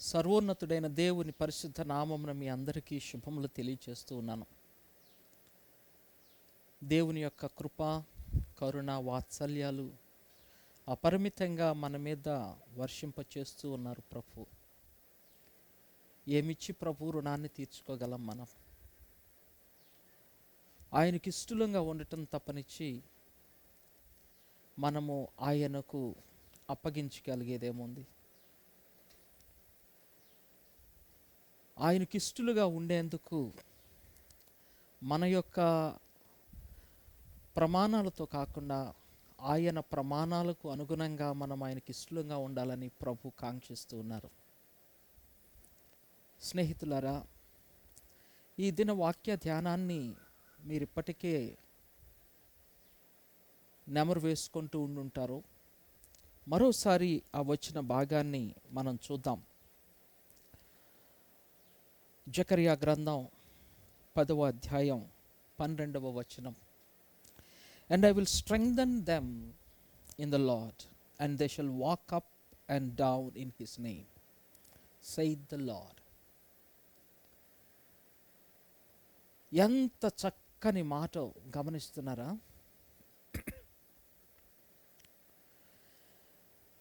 సర్వోన్నతుడైన దేవుని పరిశుద్ధ నామమున మీ అందరికీ శుభములు తెలియచేస్తూ ఉన్నాను. దేవుని యొక్క కృప, కరుణ, వాత్సల్యాలు అపరిమితంగా మన మీద వర్షింపచేస్తూ ఉన్నారు ప్రభు. ఏమిచ్చి ప్రభు రుణాన్ని తీర్చుకోగలం మనం? ఆయనకి ఇష్టంగా ఉండటం తప్పనిచ్చి మనము ఆయనకు అప్పగించగలిగేదేముంది? ఆయనకి ఇష్టలుగా ఉండేందుకు మన యొక్క ప్రమాణాలతో కాకుండా ఆయన ప్రమాణాలకు అనుగుణంగా మనం ఆయనకి ఇష్టలుగా ఉండాలని ప్రభు కాంక్షిస్తూ ఉన్నారు. స్నేహితులారా, ఈ దిన వాక్య ధ్యానాన్ని మీరు ఇప్పటికే నెమరు వేసుకుంటూ ఉండుంటారు. మరోసారి ఆ వచ్చిన భాగాన్ని మనం చూద్దాం. జకర్యా గ్రంథం 10వ అధ్యాయం 12వ వచనం. And I will strengthen them in the Lord, and they shall walk up and down in his name, saith the Lord. ఎంత చక్కని మాట గమనిస్తున్నారా?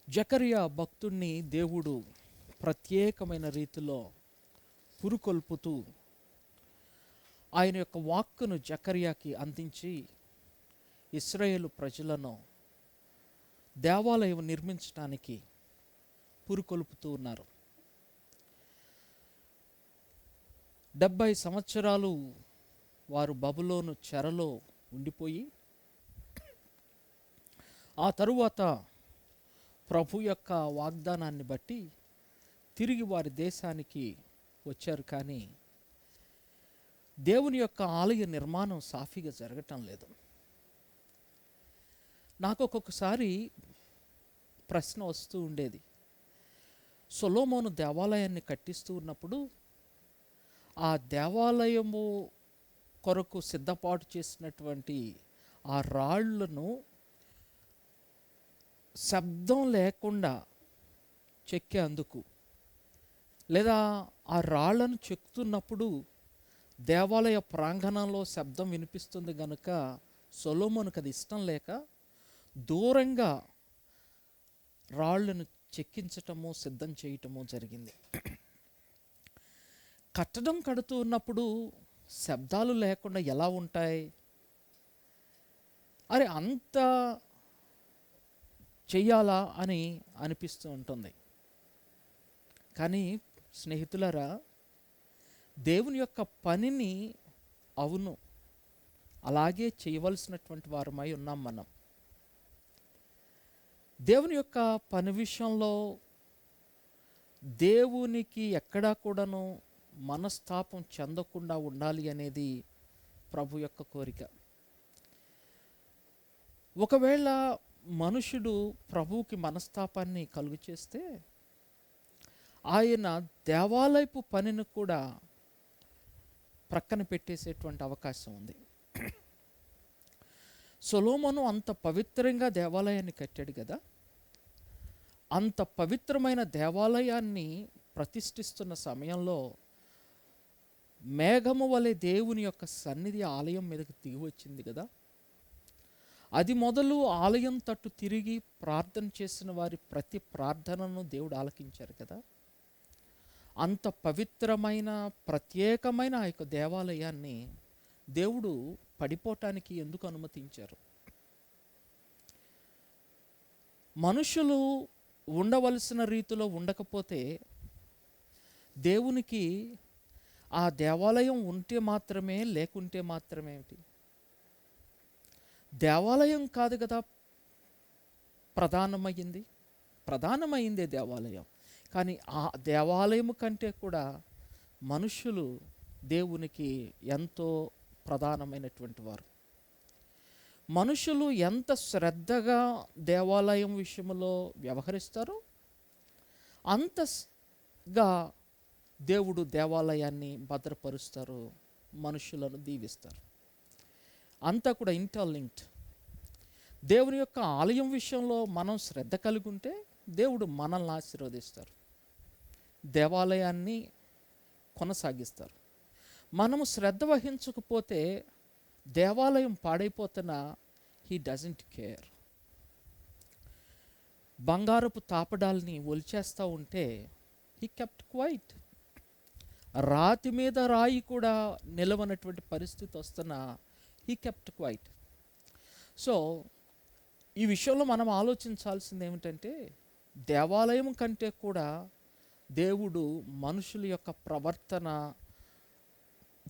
జకర్యా భక్తుణ్ణి దేవుడు ప్రత్యేకమైన రీతిలో పురుకొల్పుతూ ఆయన యొక్క వాక్కును జకర్యాకి అందించి ఇశ్రాయేలు ప్రజలను దేవాలయం నిర్మించడానికి పురుకొల్పుతూ ఉన్నారు. 70 సంవత్సరాలు వారు బబులోను చెరలో ఉండిపోయి ఆ తరువాత ప్రభు యొక్క వాగ్దానాన్ని బట్టి తిరిగి వారి దేశానికి వచ్చారు. కానీ దేవుని యొక్క ఆలయ నిర్మాణం సాఫీగా జరగటం లేదు. నాకు ఒక్కొక్కసారి ప్రశ్న వస్తూ ఉండేది, సొలొమోను దేవాలయాన్ని కట్టిస్తూ ఉన్నప్పుడు ఆ దేవాలయము కొరకు సిద్ధపాటు చేసినటువంటి ఆ రాళ్లను శబ్దం లేకుండా చెక్కేందుకు, లేదా ఆ రాళ్లను చెక్కుతున్నప్పుడు దేవాలయ ప్రాంగణంలో శబ్దం వినిపిస్తుంది కనుక సొలొమోనుకు అది ఇష్టం లేక దూరంగా రాళ్లను చెక్కించటము, సిద్ధం చేయటము జరిగింది. కట్టడం కడుతూ ఉన్నప్పుడు శబ్దాలు లేకుండా ఎలా ఉంటాయి? అరే అంత చెయ్యాలా అని అనిపిస్తూ ఉంటుంది. కానీ స్నేహితులారా, దేవుని యొక్క పనిని అవును అలాగే చేయవలసినటువంటి వారమై ఉన్నాం మనం. దేవుని యొక్క పని విషయంలో దేవునికి ఎక్కడా కూడాను మనస్తాపం చెందకుండా ఉండాలి అనేది ప్రభు యొక్క కోరిక. ఒకవేళ మనుషుడు ప్రభువుకి మనస్తాపాన్ని కలుగు చేస్తే ఆయన దేవాలయపు పనిని కూడా ప్రక్కన పెట్టేసేటువంటి అవకాశం ఉంది. సొలొమోను అంత పవిత్రంగా దేవాలయాన్ని కట్టాడు కదా. అంత పవిత్రమైన దేవాలయాన్ని ప్రతిష్ఠిస్తున్న సమయంలో మేఘము వలె దేవుని యొక్క సన్నిధి ఆలయం మీదకి దిగి వచ్చింది కదా. అది మొదలు ఆలయం తట్టు తిరిగి ప్రార్థన చేసిన వారి ప్రతి ప్రార్థనను దేవుడు ఆలకించారు కదా. అంత పవిత్రమైన ప్రత్యేకమైన ఆ యొక్క దేవాలయాన్ని దేవుడు పడిపోవటానికి ఎందుకు అనుమతించారు? మనుషులు ఉండవలసిన రీతిలో ఉండకపోతే దేవునికి ఆ దేవాలయం ఉంటే మాత్రమే, లేకుంటే మాత్రమేమిటి? దేవాలయం కాదు కదా ప్రధానమైందే దేవాలయం. కానీ ఆ దేవాలయం కంటే కూడా మనుషులు దేవునికి ఎంతో ప్రధానమైనటువంటి వారు. మనుషులు ఎంత శ్రద్ధగా దేవాలయం విషయంలో వ్యవహరిస్తారో అంతగా దేవుడు దేవాలయాన్ని భద్రపరుస్తారు, మనుషులను దీవిస్తారు. అంతా కూడా ఇంటర్లింక్డ్. దేవుని యొక్క ఆలయం విషయంలో మనం శ్రద్ధ కలిగి ఉంటే దేవుడు మనల్ని ఆశీర్వదిస్తారు. దేవాలయాన్ని కొనసాగిస్తారు. మనము శ్రద్ధ వహించకపోతే దేవాలయం పాడైపోతున్నా హీ డజంట్ కేర్. బంగారపు తాపడాల్ని ఒలిచేస్తూ ఉంటే హీ కెప్ట్ క్వైట్. రాతి మీద రాయి కూడా నిలవనటువంటి పరిస్థితి వస్తున్నా హీ కెప్ట్ క్వైట్. సో ఈ విషయంలో మనం ఆలోచించాల్సింది ఏమిటంటే, దేవాలయం కంటే కూడా దేవుడు మనుషుల యొక్క ప్రవర్తన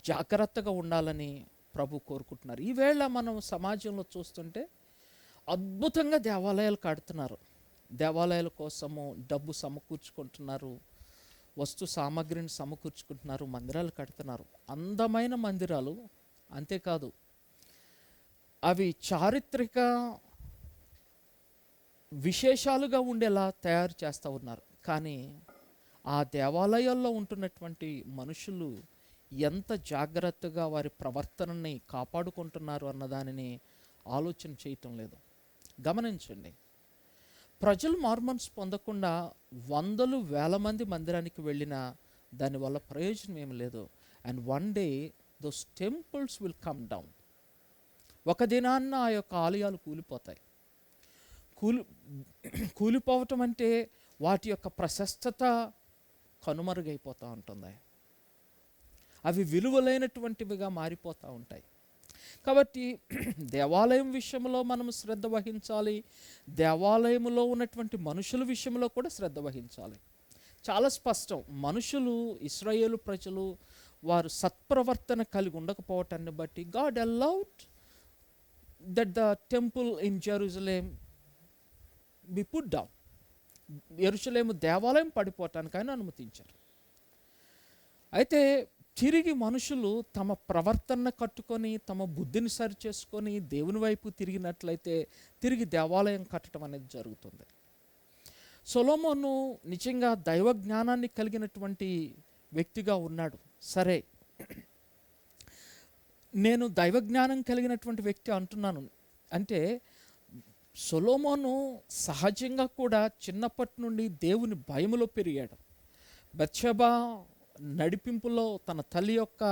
జాగ్రత్తగా ఉండాలని ప్రభు కోరుకుంటున్నారు. ఈవేళ మనం సమాజంలో చూస్తుంటే అద్భుతంగా దేవాలయాలు కడుతున్నారు. దేవాలయాల కోసము డబ్బు సమకూర్చుకుంటున్నారు, వస్తు సామాగ్రిని సమకూర్చుకుంటున్నారు, మందిరాలు కడుతున్నారు. అందమైన మందిరాలు, అంతేకాదు అవి చారిత్రక విశేషాలుగా ఉండేలా తయారు చేస్తూ ఉన్నారు. కానీ ఆ దేవాలయాల్లో ఉంటున్నటువంటి మనుషులు ఎంత జాగ్రత్తగా వారి ప్రవర్తనని కాపాడుకుంటున్నారు అన్నదానిని ఆలోచన చేయటం లేదు. గమనించండి, ప్రజలు మార్మన్స్ పొందకుండా వందలు వేల మంది మందిరానికి వెళ్ళినా దానివల్ల ప్రయోజనం ఏమి లేదు. And one day those temples will come down. ఒక దినాన్న ఆ యొక్క ఆలయాలు కూలిపోతాయి. కూలిపోవటం అంటే వాటి యొక్క ప్రశస్తత కనుమరుగైపోతూ ఉంటుంది. అవి విలువలైనటువంటివిగా మారిపోతూ ఉంటాయి. కాబట్టి దేవాలయం విషయంలో మనం శ్రద్ధ వహించాలి. దేవాలయంలో ఉన్నటువంటి మనుషుల విషయంలో కూడా శ్రద్ధ వహించాలి. చాలా స్పష్టం, మనుషులు, ఇశ్రాయేలు ప్రజలు వారు సత్ప్రవర్తన కలిగి ఉండకపోవటాన్ని బట్టి God allowed that the temple in Jerusalem be put down. యెరూషలేము దేవాలయం పడిపోవటానికి ఆయన అనుమతించారు. అయితే తిరిగి మనుషులు తమ ప్రవర్తన కట్టుకొని తమ బుద్ధిని సరి చేసుకొని దేవుని వైపు తిరిగినట్లయితే తిరిగి దేవాలయం కట్టడం అనేది జరుగుతుంది. సొలొమోను నిజంగా దైవ జ్ఞానాన్ని కలిగినటువంటి వ్యక్తిగా ఉన్నాడు. సరే, నేను దైవ జ్ఞానం కలిగినటువంటి వ్యక్తి అంటున్నాను అంటే, సొలొమోను సహజంగా కూడా చిన్నప్పటి నుండి దేవుని భయములో పెరిగాడు. బత్షెబా నడిపింపులో, తన తల్లి యొక్క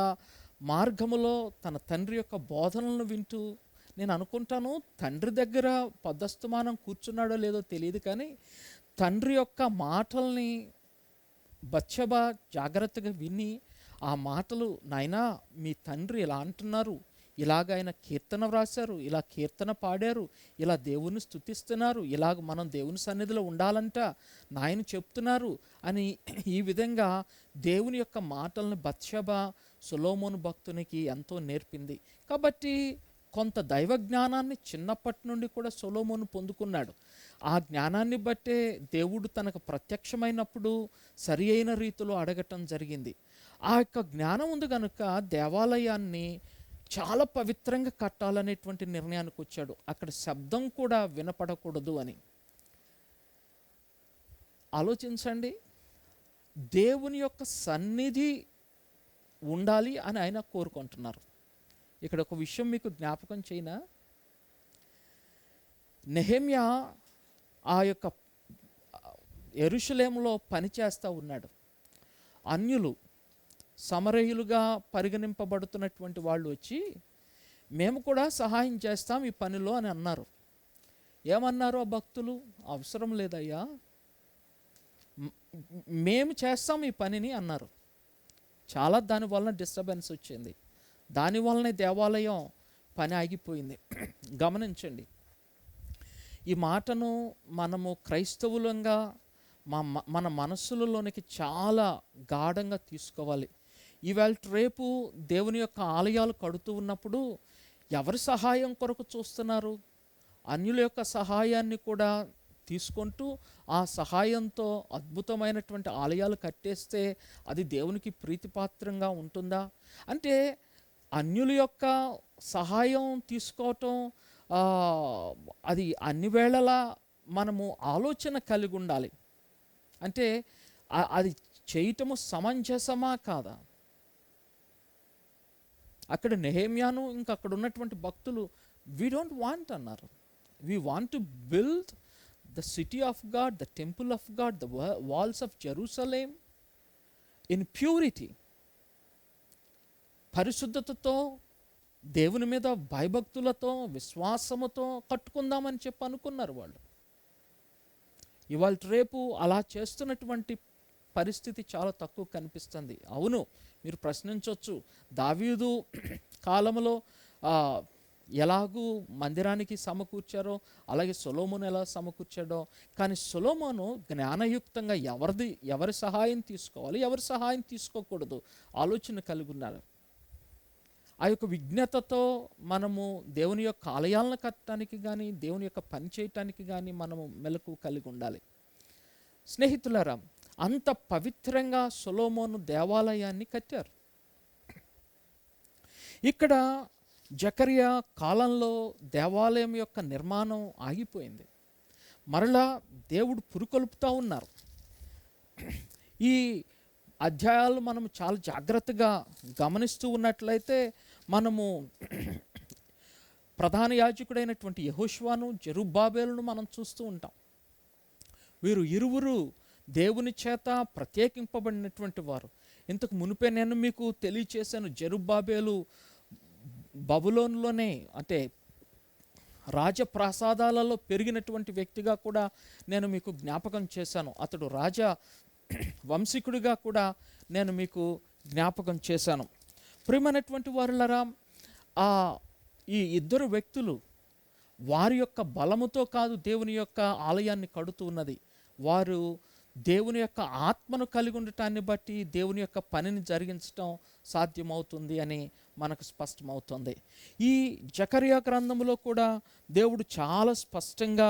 మార్గములో, తన తండ్రి యొక్క బోధనలను వింటూ, నేను అనుకుంటాను తండ్రి దగ్గర పదస్తమానం కూర్చున్నాడో లేదో తెలియదు, కానీ తండ్రి యొక్క మాటల్ని బత్షెబా జాగ్రత్తగా విని, ఆ మాటలు, నాయనా మీ తండ్రి ఇలా అంటున్నారు, ఇలాగ ఆయన కీర్తన వ్రాశారు, ఇలా కీర్తన పాడారు, ఇలా దేవుని స్తుతిస్తున్నారు, ఇలాగ మనం దేవుని సన్నిధిలో ఉండాలంట నాయన చెప్తున్నారు అని ఈ విధంగా దేవుని యొక్క మాటలను బత్షెబా సొలొమోను భక్తునికి ఎంతో నేర్పింది. కాబట్టి కొంత దైవ జ్ఞానాన్ని చిన్నప్పటి నుండి కూడా సొలొమోను పొందుకున్నాడు. ఆ జ్ఞానాన్ని బట్టే దేవుడు తనకు ప్రత్యక్షమైనప్పుడు సరి అయిన రీతిలో అడగటం జరిగింది. ఆ యొక్క జ్ఞానం ఉంది కనుక దేవాలయాన్ని చాలా పవిత్రంగా కట్టాలనేటువంటి నిర్ణయానికి వచ్చాడు. అక్కడ శబ్దం కూడా వినపడకూడదు అని. ఆలోచించండి, దేవుని యొక్క సన్నిధి ఉండాలి అని ఆయన కోరుకుంటున్నారు. ఇక్కడ ఒక విషయం మీకు జ్ఞాపకం చేయనా, నెహెమ్యా ఆ యొక్క యెరూషలేములో పనిచేస్తూ ఉన్నాడు. అన్యులు, సమరయులుగా పరిగణింపబడుతున్నటువంటి వాళ్ళు వచ్చి మేము కూడా సహాయం చేస్తాం ఈ పనిలో అని అన్నారు. ఏమన్నారు ఆ భక్తులు? అవసరం లేదయ్యా, మేము చేస్తాం ఈ పనిని అన్నారు. చాలా దానివలన డిస్టర్బెన్స్ వచ్చింది. దానివల్లనే దేవాలయం పని ఆగిపోయింది. గమనించండి, ఈ మాటను మనము క్రైస్తవులంగా మన మనస్సులలోనికి చాలా గాఢంగా తీసుకోవాలి. ఇవాళ రేపు దేవుని యొక్క ఆలయాలు కడుతూ ఉన్నప్పుడు ఎవరి సహాయం కొరకు చూస్తున్నారు? అన్యుల యొక్క సహాయాన్ని కూడా తీసుకుంటూ ఆ సహాయంతో అద్భుతమైనటువంటి ఆలయాలు కట్టేస్తే అది దేవునికి ప్రీతిపాత్రంగా ఉంటుందా? అంటే అన్యుల యొక్క సహాయం తీసుకోవటం అది అన్ని వేళలా మనము ఆలోచన కలిగి ఉండాలి. అంటే అది చేయటము సమంజసమా కాదా? అక్కడ నెహెమ్యాను ఇంకా అక్కడ ఉన్నటువంటి భక్తులు వీ డోంట్ వాంట్ అన్నారు. We want to build the city of God, the temple of God, the walls of Jerusalem. In purity, పరిశుద్ధతతో, దేవుని మీద భయభక్తులతో, విశ్వాసముతో కట్టుకుందామని చెప్పి అనుకున్నారు వాళ్ళు. ఇవాళ రేపు అలా చేస్తున్నటువంటి పరిస్థితి చాలా తక్కువ కనిపిస్తుంది. అవును, మీరు ప్రశ్నించవచ్చు, దావీదు కాలంలో ఎలాగూ మందిరానికి సమకూర్చారో అలాగే సొలొమోను ఎలా సమకూర్చాడో, కానీ సొలొమోను జ్ఞానయుక్తంగా ఎవరి సహాయం తీసుకోవాలి, ఎవరి సహాయం తీసుకోకూడదు ఆలోచన కలిగి ఉన్నారు. ఆ యొక్క విజ్ఞతతో మనము దేవుని యొక్క ఆలయాలను కట్టడానికి కానీ, దేవుని యొక్క పని చేయటానికి కానీ మనము మెలకు కలిగి ఉండాలి. స్నేహితులారా, అంత పవిత్రంగా సొలొమోను దేవాలయాన్ని కట్టారు. ఇక్కడ జకరియా కాలంలో దేవాలయం యొక్క నిర్మాణం ఆగిపోయింది. మరలా దేవుడు పురుకొల్పుతూ ఉన్నారు. ఈ అధ్యాయాలు మనము చాలా జాగ్రత్తగా గమనిస్తూ ఉన్నట్లయితే మనము ప్రధాన యాజకుడైనటువంటి యెహోషువను, జెరుబ్బాబెలును మనం చూస్తూ ఉంటాం. వీరు ఇరువురు దేవుని చేత ప్రత్యేకింపబడినటువంటి వారు. ఇంతకు మునిపే నేను మీకు తెలియచేశాను, జెరుబ్బాబెలు బబులోనులోనే అంటే రాజప్రాసాదాలలో పెరిగినటువంటి వ్యక్తిగా కూడా నేను మీకు జ్ఞాపకం చేశాను. అతడు రాజా వంశీకుడిగా కూడా నేను మీకు జ్ఞాపకం చేశాను. ప్రియమైనటువంటి వారులరా, ఈ ఇద్దరు వ్యక్తులు వారి యొక్క బలముతో కాదు దేవుని యొక్క ఆలయాన్ని కడుతూ ఉన్నది. వారు దేవుని యొక్క ఆత్మను కలిగి ఉండటాన్ని బట్టి దేవుని యొక్క పనిని జరిగించటం సాధ్యమవుతుంది అని మనకు స్పష్టమవుతుంది. ఈ జకరియా గ్రంథంలో కూడా దేవుడు చాలా స్పష్టంగా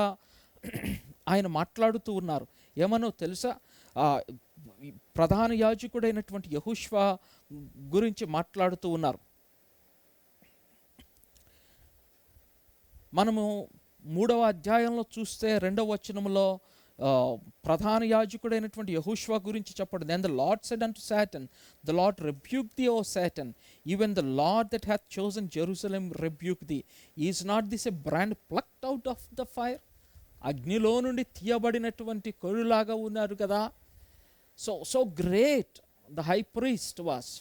ఆయన మాట్లాడుతూ ఉన్నారు. ఏమనో తెలుసా? ప్రధాన యాజకుడైనటువంటి యెహోషువ గురించి మాట్లాడుతూ ఉన్నారు. మనము 3వ అధ్యాయంలో చూస్తే 2వ వచనంలో ప్రధాన యాజకుడైనటువంటి యెహోషువ గురించి చెప్పడు. Then the Lord said unto Satan, the Lord rebuked thee, O Satan, even the Lord that hath chosen Jerusalem rebuked thee. Is not this a brand plucked out of the fire? అగ్నిలో నుండి తీయబడినటువంటి కొరులాగా ఉన్నారు కదా. So great the high priest was.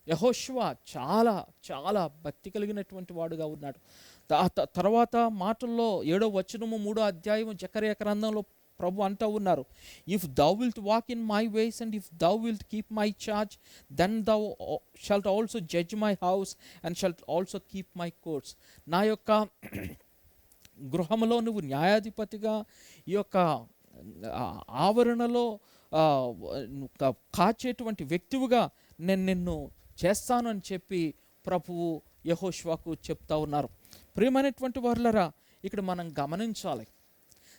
యెహోషువ చాలా చాలా భక్తి కలిగినటువంటి వాడుగా ఉన్నాడు. తర్వాత మాటల్లో 7వ వచనము 3వ అధ్యాయము జకరియా గ్రంథంలో ప్రభు అంటూ ఉన్నారు, if thou wilt walk in my ways and if thou wilt keep my charge, then thou shalt also judge my house and shalt also keep my courts. నా యొక్క గృహములో నువ్వు న్యాయాధిపతిగా, ఈ యొక్క ఆవరణలో కాచేటువంటి వ్యక్తివుగా నేను నిన్ను చేస్తాను అని చెప్పి ప్రభువు యెహోషువకు చెప్తా ఉన్నారు. ప్రియమైనటువంటి వారులరా, ఇక్కడ మనం గమనించాలి.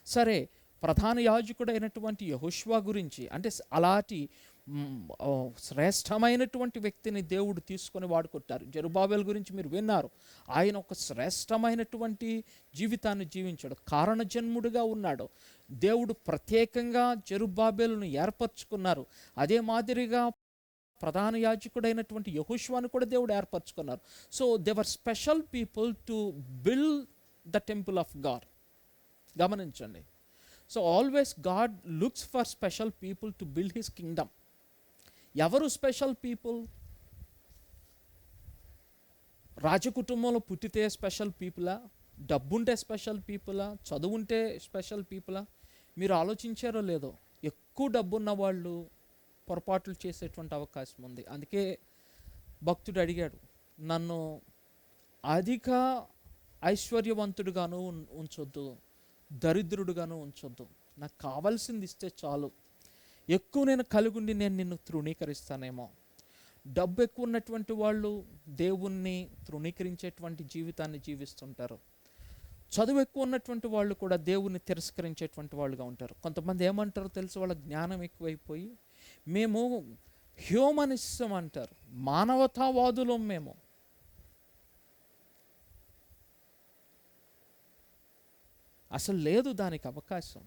సరే, ప్రధాన యాజకుడైనటువంటి యెహోషువ గురించి, అంటే అలాంటి శ్రేష్టమైనటువంటి వ్యక్తిని దేవుడు తీసుకొని వాడుకుంటారు. జెరుబ్బాబెలు గురించి మీరు విన్నారు. ఆయన ఒక శ్రేష్టమైనటువంటి జీవితాన్ని జీవించాడు, కారణజన్ముడిగా ఉన్నాడు. దేవుడు ప్రత్యేకంగా జెరుబ్బాబెలును ఏర్పరచుకున్నారు. అదే మాదిరిగా ప్రధాన యాజకుడైనటువంటి యెహోషువను కూడా దేవుడు ఏర్పరచుకున్నారు. So they were special people to build the temple of God. గమనించండి. So always God looks for special people to build his kingdom. ఎవరు స్పెషల్ పీపుల్? రాజకుటుంబంలో పుట్టితే స్పెషల్ పీపులా? డబ్బుంటే స్పెషల్ పీపులా? చదువుంటే స్పెషల్ పీపులా? మీరు ఆలోచించారో లేదో, ఎక్కువ డబ్బున్న వాళ్ళు పొరపాట్లు చేసేటువంటి అవకాశం ఉంది. అందుకే భక్తుడు అడిగాడు, నన్ను అధిక ఐశ్వర్యవంతుడుగాను ఉంచొద్దు, దరిద్రుడుగాను ఉంచొద్దు, నాకు కావాల్సింది ఇస్తే చాలు. ఎక్కువ నేను కలిగుండి నేను నిన్ను తృణీకరిస్తానేమో. డబ్బు ఎక్కువ ఉన్నటువంటి వాళ్ళు దేవుణ్ణి తృణీకరించేటువంటి జీవితాన్ని జీవిస్తుంటారు. చదువు ఎక్కువ ఉన్నటువంటి వాళ్ళు కూడా దేవుణ్ణి తిరస్కరించేటువంటి వాళ్ళుగా ఉంటారు. కొంతమంది ఏమంటారో తెలుసు, వాళ్ళ జ్ఞానం ఎక్కువైపోయి మేము హ్యూమనిస్టం అంటారు, మానవతావాదులం మేము. అసలు లేదు దానికి అవకాశం.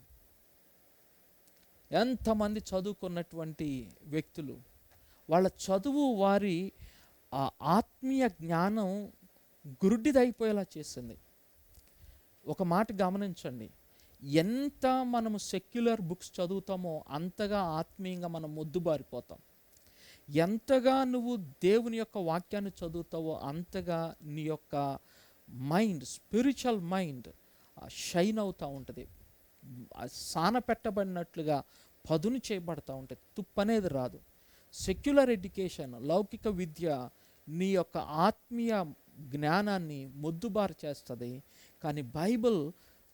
ఎంతమంది చదువుకున్నటువంటి వ్యక్తులు, వాళ్ళ చదువు వారి ఆత్మీయ జ్ఞానం గురుడిదైపోయేలా చేసింది. ఒక మాట గమనించండి, ఎంత మనము సెక్యులర్ బుక్స్ చదువుతామో అంతగా ఆత్మీయంగా మనం మొద్దుబారిపోతాం. ఎంతగా నువ్వు దేవుని యొక్క వాక్యాన్ని చదువుతావో అంతగా నీ యొక్క మైండ్, స్పిరిచువల్ మైండ్ షైన్ అవుతూ ఉంటుంది. సాన పెట్టబడినట్లుగా పదును చేయబడతా ఉంటుంది. తుప్పనేది రాదు. సెక్యులర్ ఎడ్యుకేషన్, లౌకిక విద్య నీ యొక్క ఆత్మీయ జ్ఞానాన్ని మొద్దుబారు చేస్తుంది. కానీ బైబిల్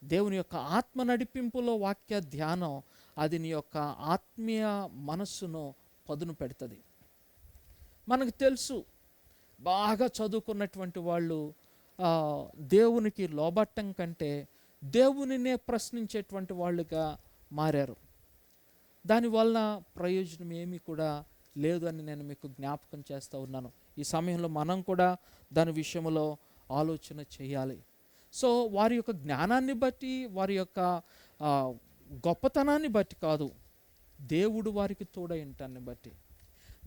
దేవుని యొక్క ఆత్మ నడిపింపులో వాక్య ధ్యానం అది నీ యొక్క ఆత్మీయ మనస్సును పదును పెడుతుంది. మనకు తెలుసు, బాగా చదువుకున్నటువంటి వాళ్ళు దేవునికి లోబట్టం కంటే దేవునినే ప్రశ్నించేటువంటి వాళ్ళుగా మారారు. దానివల్ల ప్రయోజనం ఏమీ కూడా లేదు అని నేను మీకు జ్ఞాపకం చేస్తూ ఉన్నాను. ఈ సమయంలో మనం కూడా దాని విషయంలో ఆలోచన చేయాలి. సో వారి యొక్క జ్ఞానాన్ని బట్టి, వారి యొక్క గొప్పతనాన్ని బట్టి కాదు, దేవుడు వారికి తోడై ఉంటాన్ని బట్టి.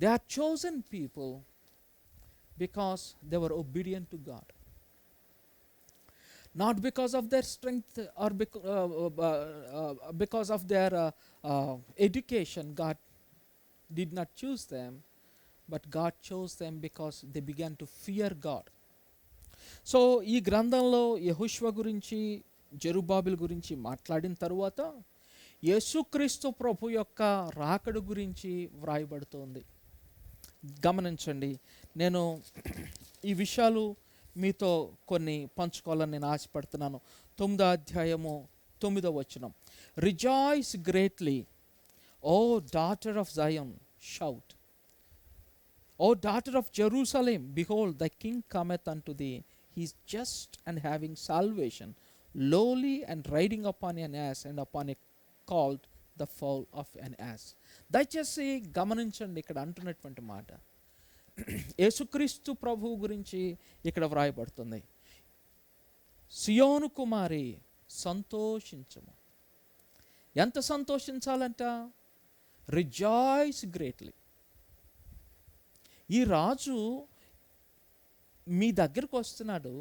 They are chosen people because they were obedient to God. Not because of their strength or because of their education. God did not choose them, but God chose them because they began to fear God. So ఈ గ్రంథంలో యెహోషువ గురించి, జెరుబ్బాబెలు గురించి మాట్లాడిన తరువాత యేసుక్రీస్తు ప్రభు యొక్క రాకడ గురించి వ్రాయబడుతోంది. గమనించండి, నేను ఈ విషయాలు మీతో కొన్ని పంచుకోవాలని నేను ఆశపడుతున్నాను. 9వ అధ్యాయము 9వ వచనం, rejoice greatly O daughter of Zion, shout O daughter of Jerusalem, behold the king cometh unto thee, he is just and having salvation, lowly and riding upon an ass and upon a colt, the foal of an ass. దయచేసి గమనించండి, ఇక్కడ అంటున్నటువంటి మాట యేసుక్రీస్తు ప్రభువు గురించి ఇక్కడ వ్రాయబడుతుంది. సియోను కుమారి సంతోషించము. ఎంత సంతోషించాలంట? Rejoice greatly. ఈ రాజు మీ దగ్గరకు వస్తున్నాడు.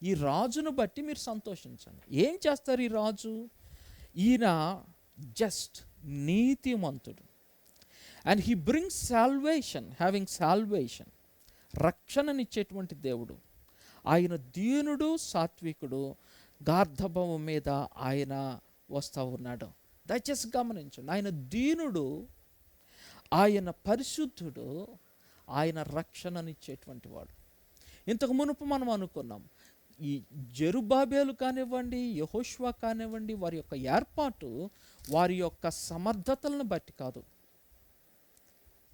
ఈ రాజును బట్టి మీరు సంతోషించండి. ఏం చేస్తారు ఈ రాజు? ఈయన జస్ట్ నీతిమంతుడు. And he brings salvation, having salvation, రక్షణనిచ్చేటువంటి దేవుడు. ఆయన దీనుడు, సాత్వికుడు, గార్ధభవం మీద ఆయన వస్తూ ఉన్నాడు. దయచేసి గమనించండి, ఆయన దీనుడు, ఆయన పరిశుద్ధుడు, ఆయన రక్షణనిచ్చేటువంటి వాడు. ఇంతకు మునుపు మనం అనుకున్నాం, ఈ జెరుబ్బాబెలు కానివ్వండి, యెహోషువ కానివ్వండి, వారి యొక్క ఏర్పాటు వారి యొక్క సమర్థతలను బట్టి కాదు.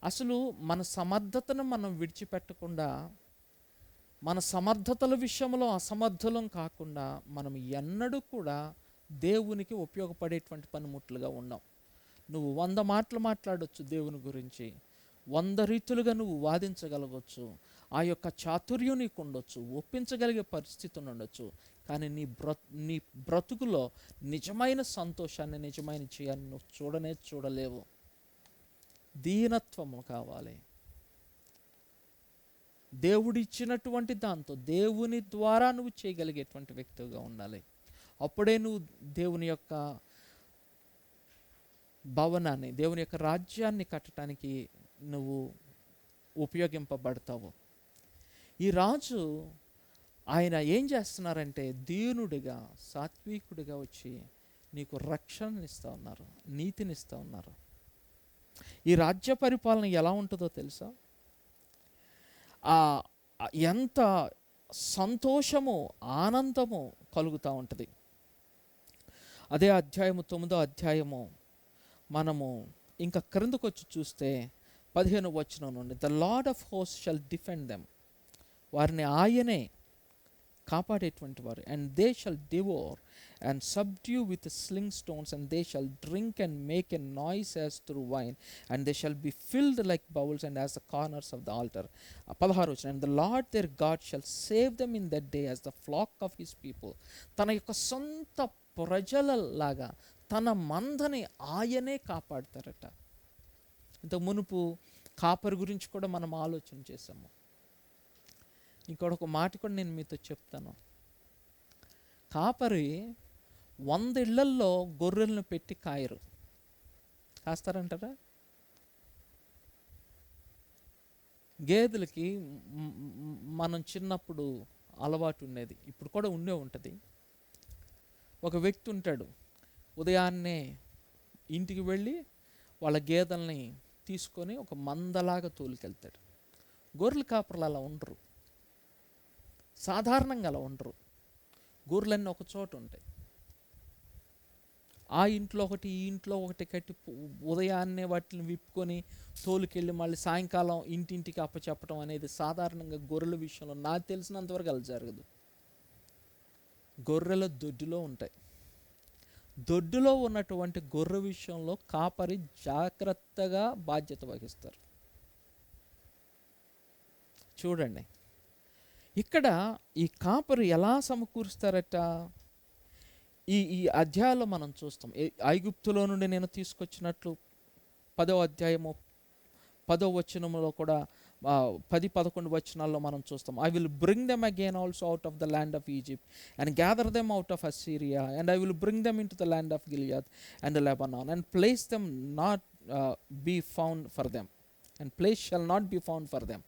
అసలు మన సమర్థతను మనం విడిచిపెట్టకుండా, మన సమర్థతల విషయంలో అసమర్థులం కాకుండా మనం ఎన్నడూ కూడా దేవునికి ఉపయోగపడేటువంటి పనిముట్లుగా ఉన్నాం. నువ్వు 100 మాటలు మాట్లాడవచ్చు దేవుని గురించి, 100 రీతులుగా నువ్వు వాదించగలగవచ్చు, ఆ యొక్క చాతుర్యం నీకు ఉండొచ్చు, ఒప్పించగలిగే పరిస్థితి ఉండొచ్చు. కానీ నీ బ్రతుకులో నిజమైన సంతోషాన్ని, నిజమైన చేయాన్ని నువ్వు చూడలేవు. దీనత్వము కావాలి. దేవుడిచ్చినటువంటి దాంతో దేవుని ద్వారా నువ్వు చేయగలిగేటువంటి వ్యక్తిగా ఉండాలి. అప్పుడే నువ్వు దేవుని యొక్క భవనాన్ని, దేవుని యొక్క రాజ్యాన్ని కట్టడానికి నువ్వు ఉపయోగింపబడతావు. ఈ రాజు ఆయన ఏం చేస్తున్నారంటే దీనుడిగా, సాత్వికుడిగా వచ్చి నీకు రక్షణనిస్తూ ఉన్నారు, నీతినిస్తూ ఉన్నారు. ఈ రాజ్య పరిపాలన ఎలా ఉంటుందో తెలుసా? ఎంత సంతోషము, ఆనందము కలుగుతూ ఉంటుంది. అదే అధ్యాయము 9వ అధ్యాయము మనము ఇంకా క్రిందకు వచ్చి చూస్తే 15వ వచనం నుండి, the Lord of host shall defend them, వారిని ఆయనే కాపాడేటువంటి వారు. And they shall devour and subdue with sling stones, and they shall drink and make a noise as through wine, and they shall be filled like bowls and as the corners of the altar. 16వ వచనం, and the Lord their God shall save them in that day as the flock of his people. తన యొక్క సొంత ప్రజలలాగా తన మందని ఆయనే కాపాడతారట. ఇంతకు మునుపు కాపరి గురించి కూడా మనం ఆలోచన చేసాము. ఇంకొక మాట కూడా నేను మీతో చెప్తాను. కాపరి 100 ఇళ్లల్లో గొర్రెలను పెట్టి కాయరు. కాస్తారంటారా? గేదెలకి మనం చిన్నప్పుడు అలవాటు ఉండేది, ఇప్పుడు కూడా ఉండే ఉంటుంది. ఒక వ్యక్తి ఉంటాడు, ఉదయాన్నే ఇంటికి వెళ్ళి వాళ్ళ గేదెల్ని తీసుకొని ఒక మందలాగా తోలుకెళ్తాడు. గొర్రెల కాపర్లు అలా ఉండరు, సాధారణంగా అలా ఉండరు. గొర్రెలన్నీ ఒక చోట ఉంటాయి. ఆ ఇంట్లో ఒకటి, ఈ ఇంట్లో ఒకటి కట్టి ఉదయాన్నే వాటిని విప్పుకొని తోలుకెళ్ళి మళ్ళీ సాయంకాలం ఇంటింటికి అప్పచెప్పడం అనేది సాధారణంగా గొర్రెల విషయంలో నాకు తెలిసినంతవరకు అలా జరగదు. గొర్రెల దొడ్డిలో ఉంటాయి. దొడ్డులో ఉన్నటువంటి గొర్రె విషయంలో కాపరి జాగ్రత్తగా బాధ్యత వహిస్తారు. చూడండి, ఇక్కడ ఈ కాపరి ఎలా సమకూరుస్తారట, ఈ ఈ అధ్యాయంలో మనం చూస్తాం. ఐగుప్తులో నుండి నేను తీసుకొచ్చినట్లు 10వ అధ్యాయము 10వ వచనంలో కూడా 10-11 వచనాల్లో మనం చూస్తాం. I will bring them again also out of the land of Egypt and gather them out of Assyria and I will bring them into the land of Gilead and Lebanon and place them not be found for them and place shall not be found for them.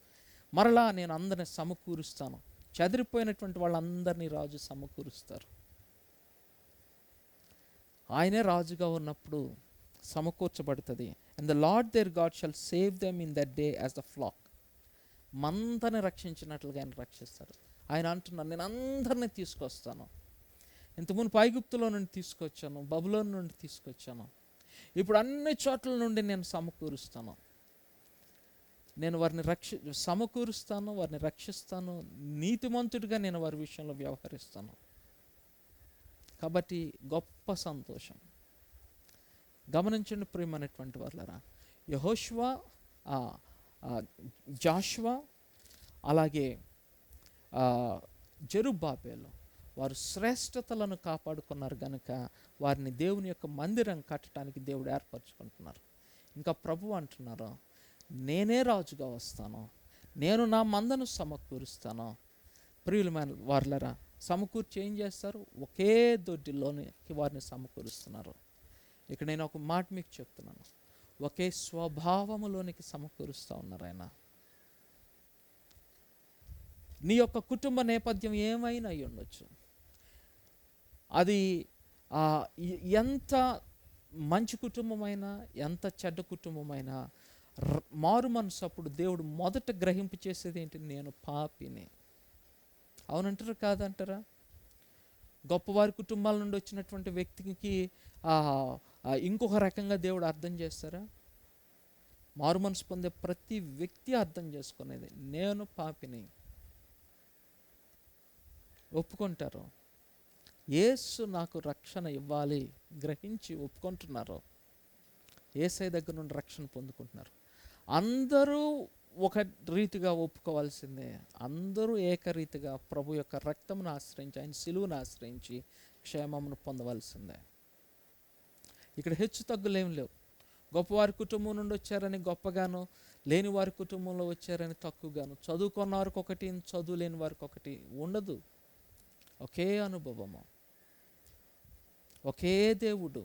మరలా నేను అందరిని సమకూరుస్తాను. చెదిరిపోయినటువంటి వాళ్ళందరినీ రాజు సమకూరుస్తారు. ఆయనే రాజుగా ఉన్నప్పుడు సమకూర్చబడుతుంది. And the Lord their God shall save them in that day as the flock. మందని రక్షించినట్లుగా ఆయన రక్షిస్తారు. ఆయన అంటున్నారు, నేను అందరినీ తీసుకొస్తాను. ఇంతకుముందు ఐగుప్తులో నుండి తీసుకొచ్చాను, బబులోను నుండి తీసుకొచ్చాను, ఇప్పుడు అన్ని చోట్ల నుండి నేను సమకూరుస్తాను. నేను వారిని సమకూరుస్తాను, వారిని రక్షిస్తాను, నీతిమంతుడిగా నేను వారి విషయంలో వ్యవహరిస్తాను. కాబట్టి గొప్ప సంతోషం. గమనించండి ప్రియమైనటువంటి వాళ్ళరా, యెహోషువ, జాషువా, అలాగే జెరుబ్బాబెలు వారు శ్రేష్టతలను కాపాడుకున్నారు కనుక వారిని దేవుని యొక్క మందిరం కట్టడానికి దేవుడు ఏర్పరచుకుంటున్నారు. ఇంకా ప్రభు అంటున్నారు, నేనే రాజుగా వస్తాను, నేను నా మందను సమకూరుస్తాను. ప్రియులమైన వారులరా, సమకూర్చి ఏం చేస్తారు? ఒకే దొడ్డిలోని వారిని సమకూరుస్తున్నారు. ఇక్కడ నేను ఒక మాట మీకు చెప్తున్నాను, ఒకే స్వభావములోనికి సమకూరుస్తూ ఉన్నారు ఆయన. నీ యొక్క కుటుంబ నేపథ్యం ఏమైనా అయి ఉండొచ్చు, అది ఎంత మంచి కుటుంబమైనా ఎంత చెడ్డ కుటుంబమైనా, మారు మనసు అప్పుడు దేవుడు మొదట గ్రహింపు చేసేది ఏంటి? నేను పాపిని. అవునంటారా కాదంటారా? గొప్పవారి కుటుంబాల నుండి వచ్చినటువంటి వ్యక్తికి ఇంకొక రకంగా దేవుడు అర్థం చేస్తారా? మారు మనసు పొందే ప్రతి వ్యక్తి అర్థం చేసుకునేది, నేను పాపిని ఒప్పుకుంటారు. యేసు నాకు రక్షణ ఇవ్వాలి గ్రహించి ఒప్పుకుంటున్నారు. యేసయ్య దగ్గర నుండి రక్షణ పొందుకుంటున్నారు. అందరూ ఒక రీతిగా ఒప్పుకోవాల్సిందే. అందరూ ఏకరీతిగా ప్రభు యొక్క రక్తమును ఆశ్రయించి, ఆయన సిలువను ఆశ్రయించి క్షేమమును పొందవలసిందే. ఇక్కడ హెచ్చు తగ్గులేం లేవు. గొప్పవారి కుటుంబం నుండి వచ్చారని గొప్పగాను, లేని వారి కుటుంబంలో వచ్చారని తక్కువగాను, చదువుకున్న వారికి ఒకటి, చదువు లేని వారికి ఒకటి ఉండదు. ఒకే అనుభవము, ఒకే దేవుడు,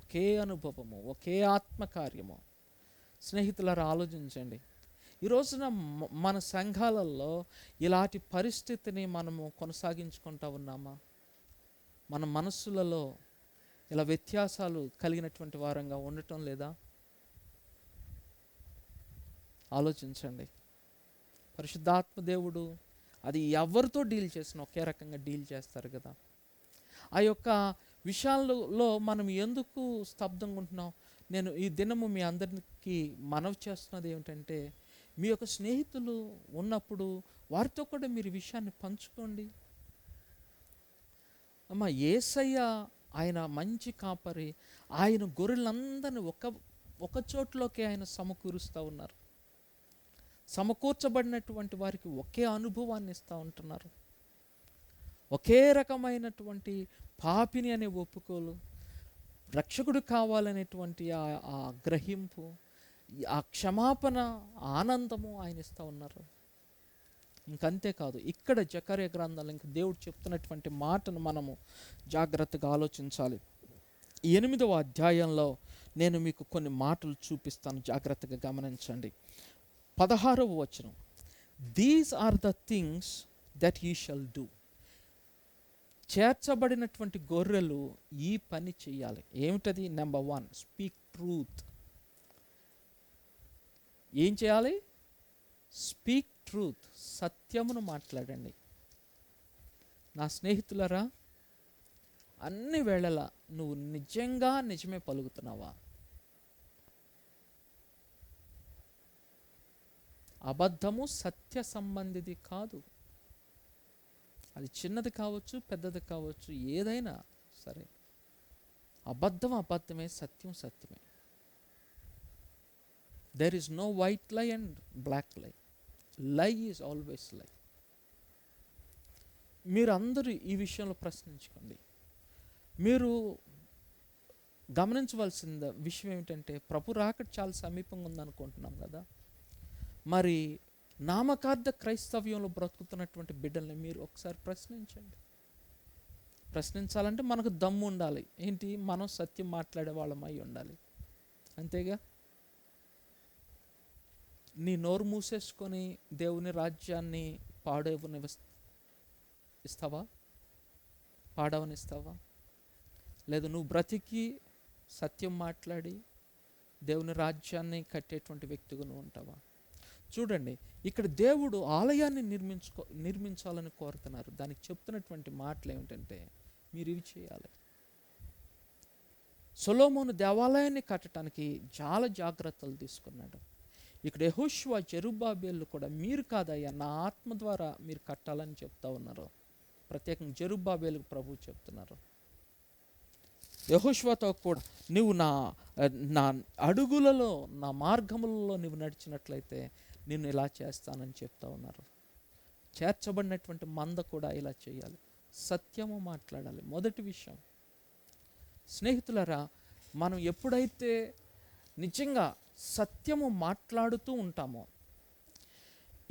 ఒకే అనుభవము, ఒకే ఆత్మకార్యము. స్నేహితులారా, ఆలోచించండి. ఈ రోజున మన సంఘాలలో ఇలాంటి పరిస్థితిని మనము కొనసాగించుకుంటూ ఉన్నామా? మన మనస్సులలో ఇలా వ్యత్యాసాలు కలిగినటువంటి వారంగా ఉండటం లేదా? ఆలోచించండి. పరిశుద్ధాత్మ దేవుడు అది ఎవరితో డీల్ చేసినా ఒకే రకంగా డీల్ చేస్తారు కదా. ఆ యొక్క విషయాల్లో మనం ఎందుకు స్తబ్దంగా ఉంటున్నాం? నేను ఈ దినము మీ అందరికీ మనవి చేస్తున్నది ఏమిటంటే, మీ యొక్క స్నేహితులు ఉన్నప్పుడు వారితో కూడా మీరు విషయాన్ని పంచుకోండి. అమ్మ, యేసయ్య ఆయన మంచి కాపరి, ఆయన గొర్రెలందరినీ ఒక చోట్లోకి ఆయన సమకూరుస్తూ ఉన్నారు. సమకూర్చబడినటువంటి వారికి ఒకే అనుభవాన్ని ఇస్తూ ఉంటున్నారు. ఒకే రకమైనటువంటి పాపిని అనే ఒప్పుకోలు, రక్షకుడు కావాలనేటువంటి ఆ గ్రహింపు, ఆ క్షమాపణ, ఆనందము ఆయన ఇస్తూ ఉన్నారు. ఇంకంతేకాదు, ఇక్కడ జకర్యా గ్రంథంలో ఇంక దేవుడు చెప్తున్నటువంటి మాటను మనము జాగ్రత్తగా ఆలోచించాలి. 8వ అధ్యాయంలో నేను మీకు కొన్ని మాటలు చూపిస్తాను, జాగ్రత్తగా గమనించండి. 16వ వచనం, these are the things that you shall do. చేర్చబడినటువంటి గొర్రెలు ఈ పని చేయాలి. ఏమిటది? Number 1, speak truth. ఏం చేయాలి? స్పీక్ ట్రూత్, సత్యమును మాట్లాడండి. నా స్నేహితులరా, అన్ని వేళలా నువ్వు నిజంగా నిజమే పలుకుతున్నావా? అబద్ధము సత్య సంబంధిది కాదు. అది చిన్నది కావచ్చు, పెద్దది కావచ్చు, ఏదైనా సరే. అబద్ధం అబద్ధమే, సత్యం సత్యమే. దెర్ ఈజ్ నో వైట్ లై అండ్ బ్లాక్ లై. లై ఈజ్ ఆల్వేస్ లై. మీరందరూ ఈ విషయంలో ప్రశ్నించుకోండి. మీరు గమనించవలసిన విషయం ఏమిటంటే, ప్రభు రాకడ చాలా సమీపంగా ఉందనుకుంటున్నాం కదా. మరి నామకార్థ క్రైస్తవ్యంలో బ్రతుకుతున్నటువంటి బిడ్డల్ని మీరు ఒకసారి ప్రశ్నించండి. ప్రశ్నించాలంటే మనకు దమ్ము ఉండాలి. ఏంటి? మనం సత్యం మాట్లాడే వాళ్ళమై ఉండాలి. అంతేగా? నీ నోరు మూసేసుకొని దేవుని రాజ్యాన్ని పాడవనిస్తావా? లేదు, నువ్వు బ్రతికి సత్యం మాట్లాడి దేవుని రాజ్యాన్ని కట్టేటువంటి వ్యక్తిగా నువ్వు ఉంటావా? చూడండి, ఇక్కడ దేవుడు ఆలయాన్ని నిర్మించాలని కోరుతున్నారు. దానికి చెప్తున్నటువంటి మాటలు ఏమిటంటే, మీరు ఇవి చేయాలి. సొలొమోను దేవాలయాన్ని కట్టడానికి చాలా జాగ్రత్తలు తీసుకున్నాడు. ఇక్కడ యెహోషువ, జెరుబ్బాబెలు కూడా మీరు కాదయ్యా, నా ఆత్మ ద్వారా మీరు కట్టాలని చెప్తా ఉన్నారు. ప్రత్యేకంగా జెరుబ్బాబెలుకు ప్రభు చెప్తున్నారు. యెహోషువతో కూడా నువ్వు నా అడుగులలో, నా మార్గములలో నువ్వు నడిచినట్లయితే నిన్ను ఇలా చేస్తానని చెప్తా ఉన్నారు. చేర్చబడినటువంటి మంద కూడా ఇలా చేయాలి, సత్యము మాట్లాడాలి. మొదటి విషయం, స్నేహితులరా, మనం ఎప్పుడైతే నిజంగా సత్యము మాట్లాడుతూ ఉంటామో,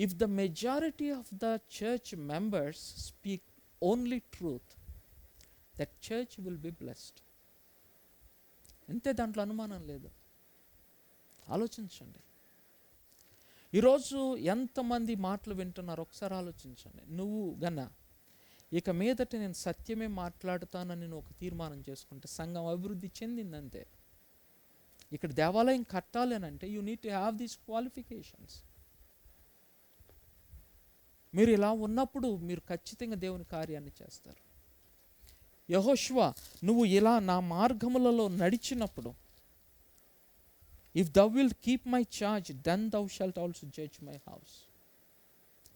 if the majority of the church members speak only truth, that church will be blessed. అంతే, దాంట్లో అనుమానం లేదు. ఆలోచించండి. ఈరోజు ఎంతమంది మాటలు వింటున్నారో ఒకసారి ఆలోచించండి. నువ్వు ఇక మీదట నేను సత్యమే మాట్లాడుతానని నువ్వు ఒక తీర్మానం చేసుకుంటే సంఘం అభివృద్ధి చెందిందంతే. ఇక్కడ దేవాలయం కట్టాలి అని అంటే you need to have these qualifications. మీరు ఇలా ఉన్నప్పుడు మీరు ఖచ్చితంగా దేవుని కార్యాన్ని చేస్తారు. యెహోషువ, నువ్వు ఇలా నా మార్గములలో నడిచినప్పుడు, if thou wilt keep my charge, then thou shalt also judge my house.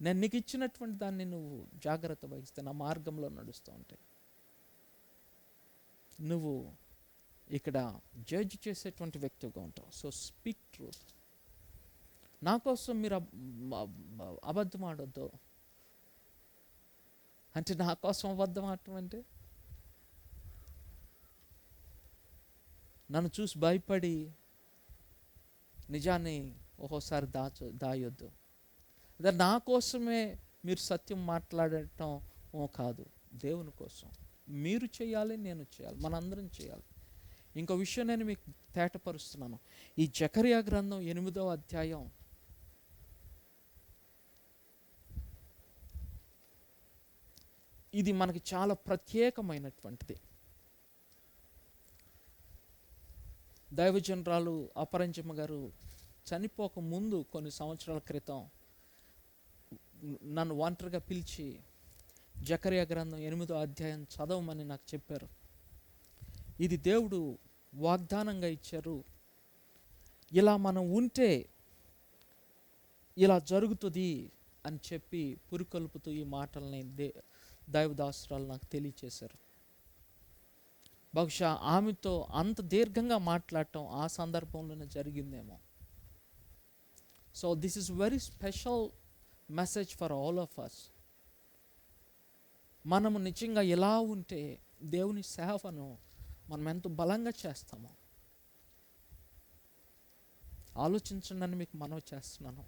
నేను నీకు ఇచ్చినటువంటి దాన్ని నువ్వు జాగ్రత్త వహిస్తే, నా మార్గంలో నడుస్తూ ఉంటే, నువ్వు ఇక్కడ జడ్జ్ చేసేటువంటి వ్యక్తిగా ఉంటావు. So speak truth. నా కోసం మీరు అబద్ధం ఆడొద్దు అంటే, నా కోసం అబద్ధం ఆడటం అంటే నన్ను చూసి భయపడి నిజాన్ని ఒక్కోసారి దాయొద్దు. అదే నా కోసమే మీరు సత్యం మాట్లాడటం కాదు, దేవుని కోసం మీరు చేయాలి, నేను చేయాలి, మనందరం చేయాలి. ఇంకో విషయం నేను మీకు తేటపరుస్తున్నాను. ఈ జకర్యా గ్రంథం 8వ అధ్యాయం ఇది మనకి చాలా ప్రత్యేకమైనటువంటిది. దైవజనరాలు అపరంజమ్మ గారు చనిపోక ముందు కొన్ని సంవత్సరాల క్రితం నన్ను ఒంటరిగా పిలిచి జకర్యా గ్రంథం 8వ అధ్యాయం చదవమని నాకు చెప్పారు. ఇది దేవుడు వాగ్దానంగా ఇచ్చారు. ఇలా మనం ఉంటే ఇలా జరుగుతుంది అని చెప్పి పురికొల్పుతూ ఈ మాటల్ని దైవదాసురాలు నాకు తెలియచేశారు. బహుశా ఆమెతో అంత దీర్ఘంగా మాట్లాడటం ఆ సందర్భంలోనే జరిగిందేమో. So this is very special message for all of us. మనము నిజంగా ఎలా ఉంటే దేవుని సేవను మనం ఎంత బలంగా చేస్తామో ఆలోచించండి అని మీకు మనవి చేస్తున్నాను.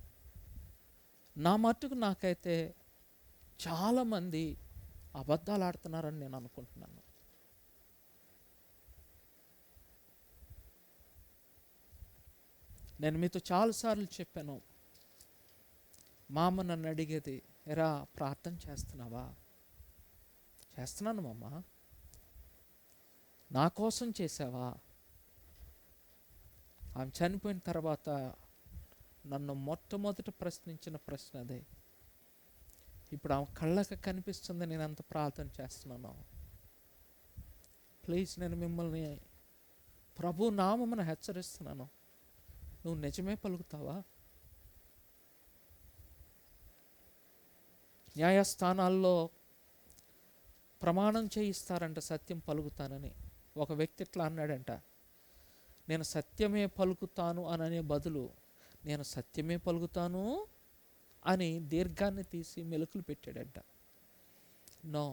నా మట్టుకు నాకైతే చాలామంది అబద్ధాలు ఆడుతున్నారని నేను అనుకుంటున్నాను. నేను మీతో చాలాసార్లు చెప్పాను, మా అమ్మ నన్ను అడిగేది, ఎరా ప్రార్థన చేస్తున్నావా? చేస్తున్నాను మమ్మ. నా కోసం చేసావా? ఆమె చనిపోయిన తర్వాత నన్ను మొట్టమొదట ప్రశ్నించిన ప్రశ్న అదే. ఇప్పుడు ఆమె కళ్ళకి కనిపిస్తుంది నేను అంత ప్రార్థన చేస్తున్నాను. ప్లీజ్, నేను మిమ్మల్ని ప్రభు నామమున హెచ్చరిస్తున్నాను, నువ్వు నిజమే పలుకుతావా? న్యాయస్థానాల్లో ప్రమాణం చేయిస్తారంట సత్యం పలుకుతానని. ఒక వ్యక్తి ఇట్లా అన్నాడంట, నేను సత్యమే పలుకుతాను అననే బదులు నేను సత్యమే పలుకుతాను అని దీర్ఘాన్ని తీసి మెలుకులు పెట్టాడంట. నో,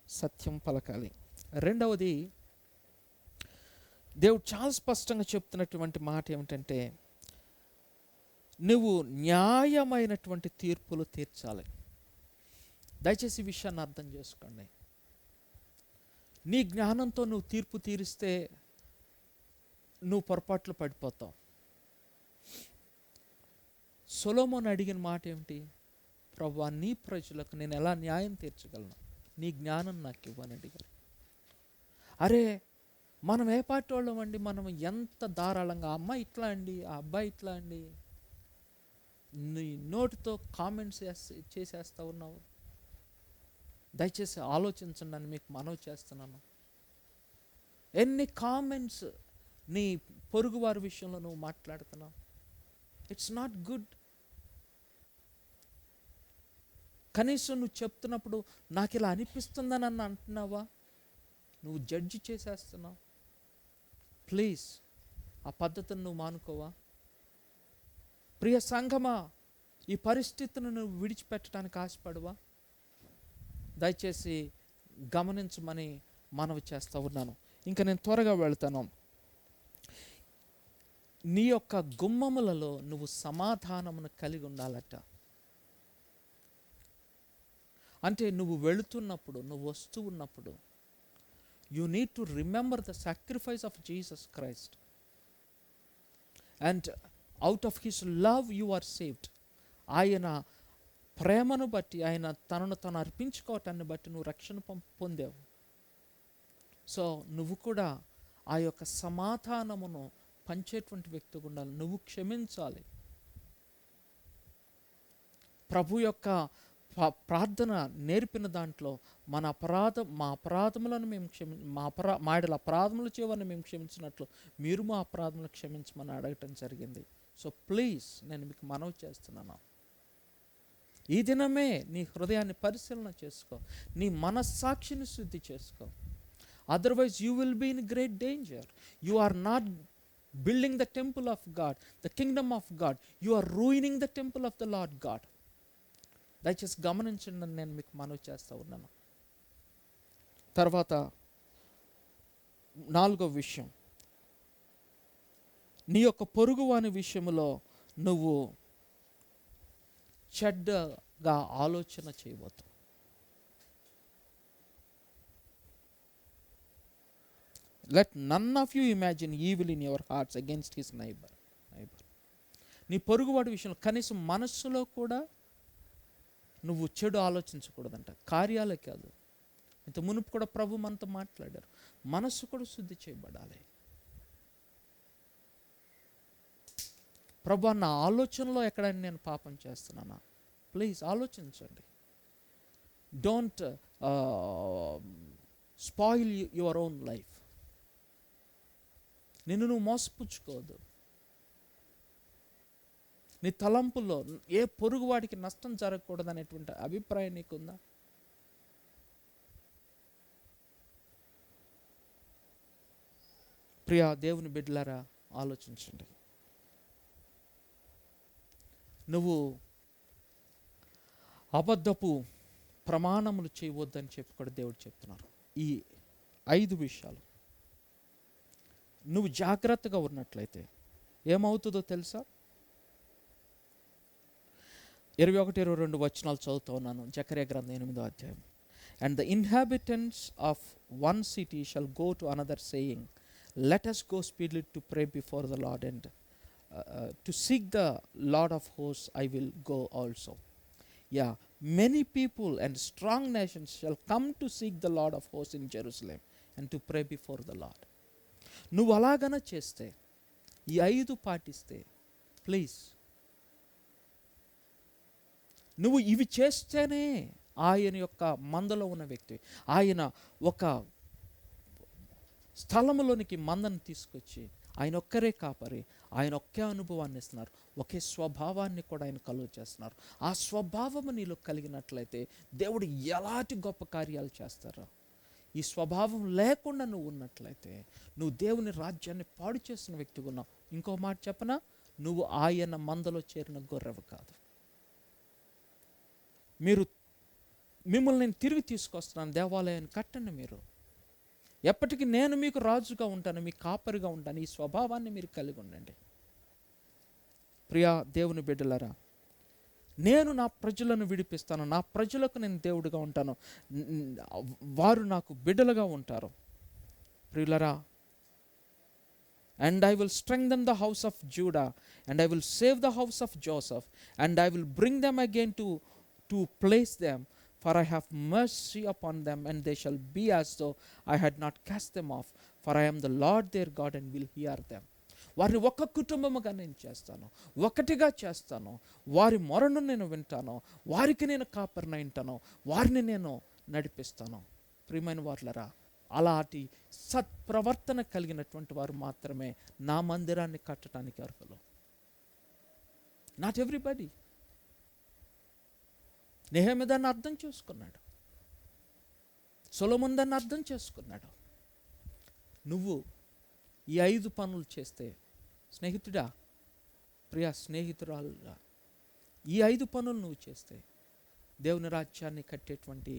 సత్యం పలకాలి. రెండవది, దేవుడు చాలా స్పష్టంగా చెప్తున్నటువంటి మాట ఏమిటంటే, నువ్వు న్యాయమైనటువంటి తీర్పులు తీర్చాలి. దయచేసి ఈ విషయాన్ని అర్థం చేసుకోండి. నీ జ్ఞానంతో నువ్వు తీర్పు తీరిస్తే నువ్వు పొరపాట్లు పడిపోతావు. సొలొమోను అడిగిన మాట ఏమిటి? ప్రభువా, నీ ప్రజలకు నేను ఎలా న్యాయం తీర్చగలను? నీ జ్ఞానం నాకు ఇవ్వని అడిగారు. అరే, మనం ఏ పార్టీ వాళ్ళం అండి? మనం ఎంత ధారాళంగా ఆ అమ్మాయి ఇట్లా అండి, ఆ అబ్బాయి ఇట్లా అండి, నీ నోటితో కామెంట్స్ చేసేస్తా ఉన్నావు. దయచేసి ఆలోచించండి అని మీకు మనవి చేస్తున్నాను. ఎన్ని కామెంట్స్ నీ పొరుగు వారి విషయంలో నువ్వు మాట్లాడుతున్నావు. It's not good. కనీసం నువ్వు చెప్తున్నప్పుడు నాకు ఇలా అనిపిస్తుందని అన్న అంటున్నావా? నువ్వు జడ్జి చేసేస్తున్నావు. ప్లీజ్, ఆ పద్ధతిని నువ్వు మానుకోవా? ప్రియ సంఘమా, ఈ పరిస్థితిని నువ్వు విడిచిపెట్టడానికి ఆశపడవా? దయచేసి గమనించమని మనవి చేస్తూ ఉన్నాను. ఇంకా నేను త్వరగా వెళ్తాను. నీ యొక్క గుమ్మములలో నువ్వు సమాధానమును కలిగి ఉండాలట. అంటే నువ్వు వెళుతున్నప్పుడు, నువ్వు వస్తూ ఉన్నప్పుడు, you need to remember the sacrifice of Jesus Christ and out of his love you are saved. ఆయన ప్రేమను బట్టి, ఆయన తనను తను అర్పించుకోవటాన్ని బట్టి నువ్వు రక్షణ పొందావు. సో నువ్వు కూడా ఆ యొక్క సమాధానమును పంచేటువంటి వ్యక్తిగా ఉండాలి. నువ్వు క్షమించాలి. ప్రభు యొక్క ప్రార్థన నేర్పిన దాంట్లో మా అపరాధములను మేము మా ఎడల అపరాధములు చేయవని మేము క్షమించినట్లు మీరు మా అపరాధములను క్షమించమని అడగటం జరిగింది. సో ప్లీజ్, నేను మీకు మనవి చేస్తున్నాను, ఈ దినమే నీ హృదయాన్ని పరిశీలన చేసుకో, నీ మనస్సాక్షిని శుద్ధి చేసుకో. Otherwise you will be in great danger. You are not building the temple of God, the kingdom of God. You are ruining the temple of the Lord God. దయచేసి గమనించండి, నేను మీకు మనవి చేస్తూ ఉన్నాను. తర్వాత 4వ విషయం, నీ యొక్క పొరుగువాని విషయంలో నువ్వు చెడ్డగా ఆలోచన చేయవద్దు. Let none of you imagine evil in your hearts against his neighbor. నీ పొరుగువాడి విషయంలో కనీసం మనస్సులో కూడా నువ్వు చెడు ఆలోచించకూడదంట. కార్యాలే కాదు, ఇంత మునుపు కూడా ప్రభు మనతో మాట్లాడారు, మనస్సు కూడా శుద్ధి చేయబడాలి. ప్రభు, నా ఆలోచనలో ఎక్కడైనా నేను పాపం చేస్తున్నానా? ప్లీజ్ ఆలోచించండి. Don't spoil your own life. నిన్ను నువ్వు మోసపుచ్చుకోవద్దు. నీ తలంపుల్లో ఏ పొరుగువాడికి నష్టం జరగకూడదు అనేటువంటి అభిప్రాయం నీకుందా? ప్రియా దేవుని బిడ్డలారా, ఆలోచించండి. నువ్వు అబద్ధపు ప్రమాణములు చేయవద్దని చెప్పి కూడా దేవుడు చెప్తున్నారు. ఈ 5 విషయాలు నువ్వు జాగ్రత్తగా ఉన్నట్లయితే ఏమవుతుందో తెలుసా? 21-22 వచనాలు చదువుతూ ఉన్నాను. జకర్యా గ్రంథం 8వ అధ్యాయం. And the inhabitants of one city shall go to another saying, let us go speedily to pray before the Lord and to seek the Lord of hosts, I will go also. Yeah, many people and strong nations shall come to seek the Lord of hosts in Jerusalem and to pray before the Lord. నువ్వు అలాగన చేస్తే, ఈ 5 పాటిస్తే, please, నువ్వు ఇవి చేస్తేనే ఆయన యొక్క మందలో ఉన్న వ్యక్తి. ఆయన ఒక స్థలములోనికి మందను తీసుకొచ్చి ఆయన ఒక్కరే కాపరి, ఆయన ఒకే అనుభవాన్ని ఇస్తున్నారు, ఒకే స్వభావాన్ని కూడా ఆయన కలుగ చేస్తున్నారు. ఆ స్వభావము నీలో కలిగినట్లయితే దేవుడు ఎలాంటి గొప్ప కార్యాలు చేస్తారో. ఈ స్వభావం లేకుండా నువ్వు ఉన్నట్లయితే నువ్వు దేవుని రాజ్యాన్ని పాడు చేసిన వ్యక్తిగా ఉన్నావు. ఇంకో మాట చెప్పనా, నువ్వు ఆయన మందలో చేరిన గొర్రెవు కాదు. మిమ్మల్ని నేను తిరిగి తీసుకొస్తున్నాను, దేవాలయాన్ని కట్టండి, మీరు ఎప్పటికీ నేను మీకు రాజుగా ఉంటాను, మీకు కాపరిగా ఉంటాను. ఈ స్వభావాన్ని మీరు కలిగి ఉండండి. ప్రియా దేవుని బిడ్డలారా, నేను నా ప్రజలను విడిపిస్తాను, నా ప్రజలకు నేను దేవుడిగా ఉంటాను, వారు నాకు బిడ్డలుగా ఉంటారు. ప్రియులరా, and I will strengthen the house of Judah, and I will save the house of Joseph, and I will bring them again to place them, for I have mercy upon them, and they shall be as though I had not cast them off, for I am the Lord their God and will hear them. వారిని ఒక కుటుంబముగా నేను చేస్తాను, ఒకటిగా చేస్తాను, వారి మొరను నేను వింటాను, వారికి నేను కాపరినై ఉంటాను, వారిని నేను నడిపిస్తాను. ప్రియమైన వారులరా, అలాంటి సత్ప్రవర్తన కలిగినటువంటి వారు మాత్రమే నా మందిరాన్ని కట్టడానికి అర్హులు. Not everybody. నెహెమ్యా దాన్ని అర్థం చేసుకున్నాడు, సొలొమోను దాన్ని అర్థం చేసుకున్నాడు. నువ్వు ఈ 5 పనులు చేస్తే, స్నేహితుడా, ప్రియా స్నేహితురాలుగా, ఈ 5 పనులు నువ్వు చేస్తే దేవుని రాజ్యాన్ని కట్టేటువంటి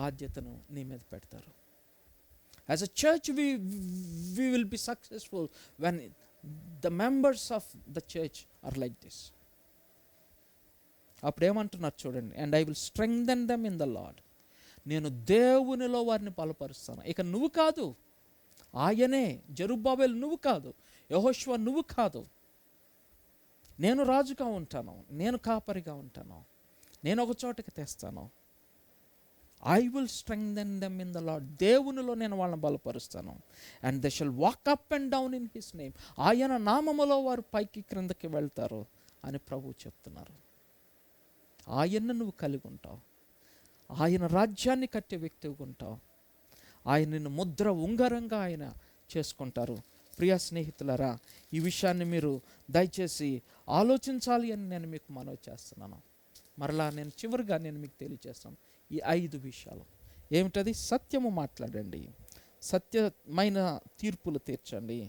బాధ్యతను నీ మీద పెడతారు. As a church, we will be successful when the members of the church are like this. అప్పుడేమంటున్నారు చూడండి, and I will strengthen them in the lord. నేను దేవునిలో వారిని బలపరుస్తాను. ఇక నువ్వు కాదు, ఆయనే. జెరుబ్బాబెలు నువ్వు కాదు, యెహోషువ నువ్వు కాదు. నేను రాజుగా ఉంటాను, నేను కాపరిగా ఉంటాను, నేను ఒక చోటకి తెస్తాను. I will strengthen them in the Lord. దేవునిలో నేను వాళ్ళని బలపరుస్తాను. And they shall walk up and down in his name. ఆయన నామములో వారు పైకి క్రిందకి వెళ్తారు అని ప్రభువు చెప్తున్నారు. ఆయన్ని నువ్వు కలిగి ఉంటావు, ఆయన రాజ్యాన్ని కట్టే వ్యక్తిగా ఉంటావు, ఆయన నిన్ను ముద్ర ఉంగరంగా ఆయన చేసుకుంటారు. ప్రియ స్నేహితులారా, ఈ విషయాన్ని మీరు దయచేసి ఆలోచించాలి అని నేను మీకు మనవి చేస్తున్నాను. మరలా నేను చివరిగా మీకు తెలియజేస్తాను ఈ 5 విషయాలు. ఏమిటది? సత్యము మాట్లాడండి, సత్యమైన తీర్పులు తీర్చండి,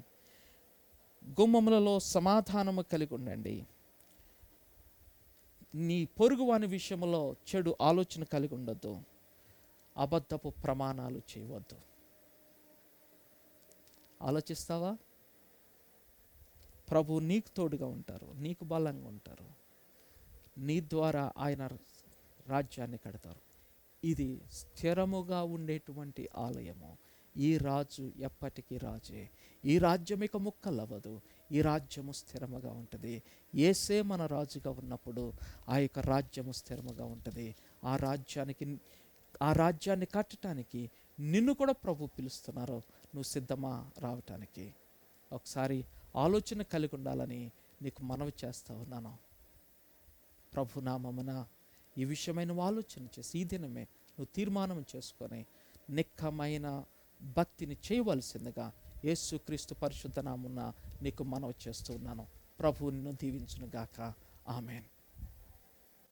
గుమ్మములలో సమాధానము కలిగి ఉండండి, నీ పొరుగువాని విషయంలో చెడు ఆలోచన కలిగి ఉండొద్దు, అబద్ధపు ప్రమాణాలు చేయవద్దు. ఆలోచిస్తావా? ప్రభు నీకు తోడుగా ఉంటారు, నీకు బలంగా ఉంటారు, నీ ద్వారా ఆయన రాజ్యాన్ని కడతారు. ఇది స్థిరముగా ఉండేటువంటి ఆలయము. ఈ రాజు ఎప్పటికీ రాజే. ఈ రాజ్యం ఇక ముక్కలవ్వదు, ఈ రాజ్యము స్థిరముగా ఉంటుంది. యేసే మన రాజుగా ఉన్నప్పుడు ఆ యొక్క రాజ్యము స్థిరముగా ఉంటుంది. ఆ రాజ్యాన్ని కట్టడానికి నిన్ను కూడా ప్రభు పిలుస్తున్నారు. నువ్వు సిద్ధమా రావటానికి? ఒకసారి ఆలోచన కలిగి ఉండాలని నీకు మనవి చేస్తా ఉన్నాను. ప్రభు నామమున ఈ విషయమైన నువ్వు ఆలోచన చేసి ఈ దినమే నువ్వు తీర్మానం చేసుకొని నిక్కమైన భక్తిని చేయవలసిందిగా యేసుక్రీస్తు పరిశుద్ధ నామమున నీకు మనవి చేస్తూ ఉన్నాను. ప్రభువు నిన్ను దీవించును గాక. ఆమేన్.